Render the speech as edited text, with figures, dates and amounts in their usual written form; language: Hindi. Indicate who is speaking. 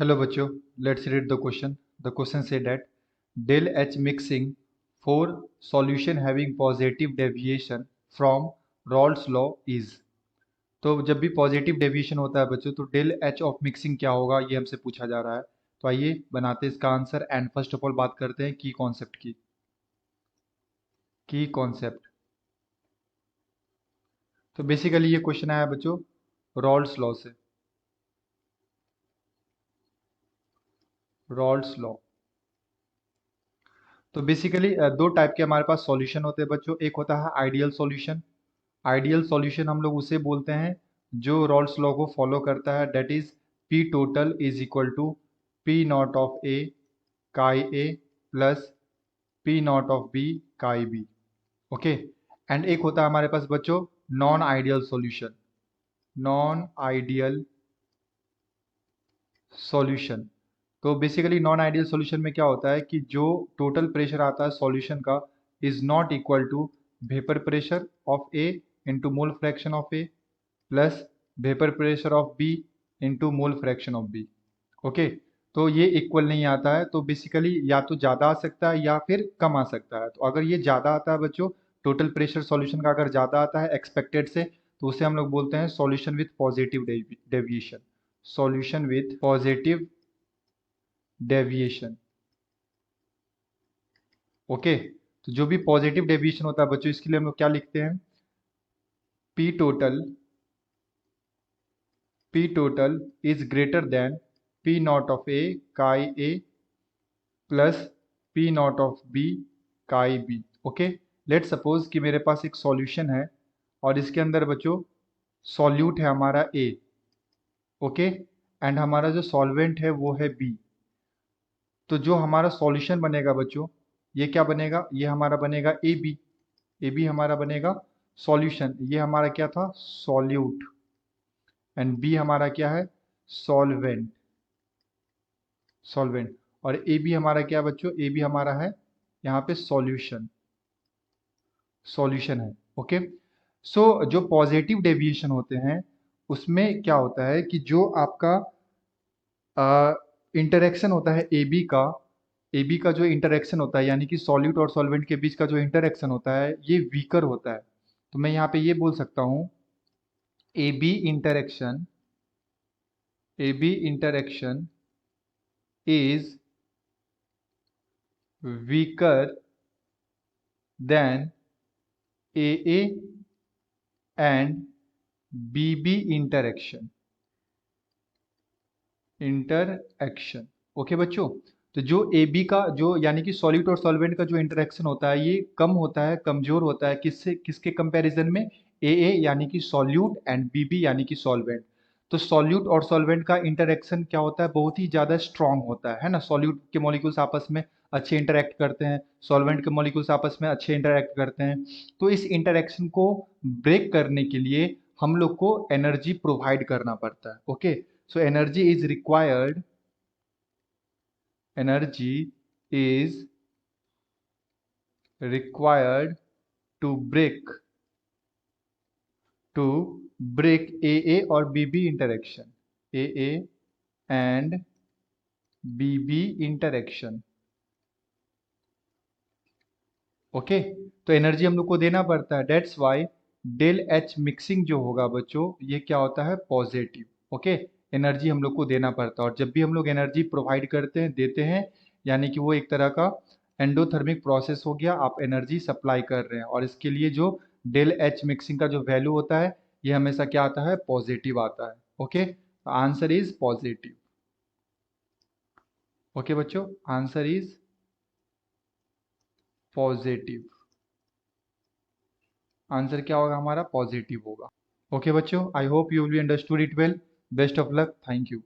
Speaker 1: Hello बच्चों, let's read the question. The question say that del H mixing for solution having positive deviation from Raoult's law is। तो जब भी पॉजिटिव डेविएशन होता है बच्चों तो डेल एच ऑफ मिक्सिंग क्या होगा ये हमसे पूछा जा रहा है। तो आइए बनाते हैं इसका answer and first of all बात करते हैं की कॉन्सेप्ट की। कॉन्सेप्ट तो बेसिकली ये क्वेश्चन आया बच्चों रॉल्ट्स लॉ से। रॉल्ट्स लॉ तो बेसिकली दो टाइप के हमारे पास सॉल्यूशन होते हैं बच्चों। एक होता है आइडियल सॉल्यूशन। आइडियल सॉल्यूशन हम लोग उसे बोलते हैं जो रॉल्स लॉ को फॉलो करता है, that is P total is equal to P naught of A chi A plus P naught of B chi B. Okay. And एक होता है हमारे पास बच्चों non ideal solution. Non ideal solution तो बेसिकली नॉन आइडियल सॉल्यूशन में क्या होता है कि जो टोटल प्रेशर आता है सॉल्यूशन का is not equal to vapour pressure of A into mole fraction of A plus vapour pressure of B into mole fraction of B. Okay. तो ये इक्वल नहीं आता है, तो बेसिकली या तो ज़्यादा आ सकता है या फिर कम आ सकता है। तो अगर ये ज़्यादा आता है बच्चों, टोटल प्रेशर सॉल्यूशन का अगर ज़्यादा आता है एक्सपेक्टेड से, तो उसे हम लोग बोलते हैं solution with positive deviation. Solution with positive deviation. Okay. तो जो भी पॉजिटिव डेविएशन होता है बच्चों इसके लिए हम लोग क्या लिखते हैं, P total is greater than P naught of A chi A plus P naught of B chi B. Okay. Let suppose कि मेरे पास एक सॉल्यूशन है और इसके अंदर बच्चों सॉल्यूट है हमारा ए। ओके। एंड हमारा जो सॉल्वेंट है वो है बी। तो जो हमारा सॉल्यूशन बनेगा बच्चों ये क्या बनेगा, ये हमारा बनेगा ए बी। ए बी हमारा बनेगा सॉल्यूशन, ये हमारा क्या था सॉल्यूट, एंड बी हमारा क्या है सॉल्वेंट। सॉल्वेंट और ए बी हमारा क्या है बच्चों, ए बी हमारा है यहाँ पे सॉल्यूशन। सॉल्यूशन है। ओके। सो जो पॉजिटिव डेविएशन होते हैं उसमें क्या होता है कि जो आपका इंटरेक्शन होता है ए बी का जो इंटरेक्शन होता है यानी कि सॉल्यूट और सॉल्वेंट के बीच का जो इंटरेक्शन होता है ये वीकर होता है। तो मैं यहाँ पे ये बोल सकता हूँ A B interaction is weaker than AA and BB interaction। Okay बच्चों। तो जो ए बी का जो यानी कि सॉल्यूट और सॉल्वेंट का जो इंटरेक्शन होता है ये कम होता है, कमजोर होता है किससे, किसके कंपैरिजन में, ए यानी कि सॉल्यूट एंड बी बी यानी कि सॉल्वेंट। तो सॉल्यूट और सॉल्वेंट का इंटरेक्शन क्या होता है, बहुत ही ज़्यादा स्ट्रांग होता है ना। सॉल्यूट के मॉलिक्यूल्स आपस में अच्छे इंटरेक्ट करते हैं, सॉल्वेंट के मॉलिक्यूल्स आपस में अच्छे इंटरेक्ट करते हैं। तो इस इंटरेक्शन को ब्रेक करने के लिए हम लोग को एनर्जी प्रोवाइड करना पड़ता है। Okay. So energy is required, energy is required to break AA और BB interaction, AA and BB interaction। Okay. तो एनर्जी हम लोग को देना पड़ता है, that's why del H mixing जो होगा बच्चों ये क्या होता है पॉजिटिव। ओके। एनर्जी हम लोग को देना पड़ता है और जब भी हम लोग एनर्जी प्रोवाइड करते हैं देते हैं यानी कि वो एक तरह का एंडोथर्मिक प्रोसेस हो गया, आप एनर्जी सप्लाई कर रहे हैं। और इसके लिए जो डेल एच मिक्सिंग का जो वैल्यू होता है ये हमेशा क्या आता है पॉजिटिव आता है। Okay. Answer is positive. Okay बच्चों, आंसर इज पॉजिटिव। आंसर क्या होगा हमारा पॉजिटिव होगा। ओके बच्चों, I hope you will be understood it well. Best of luck, thank you.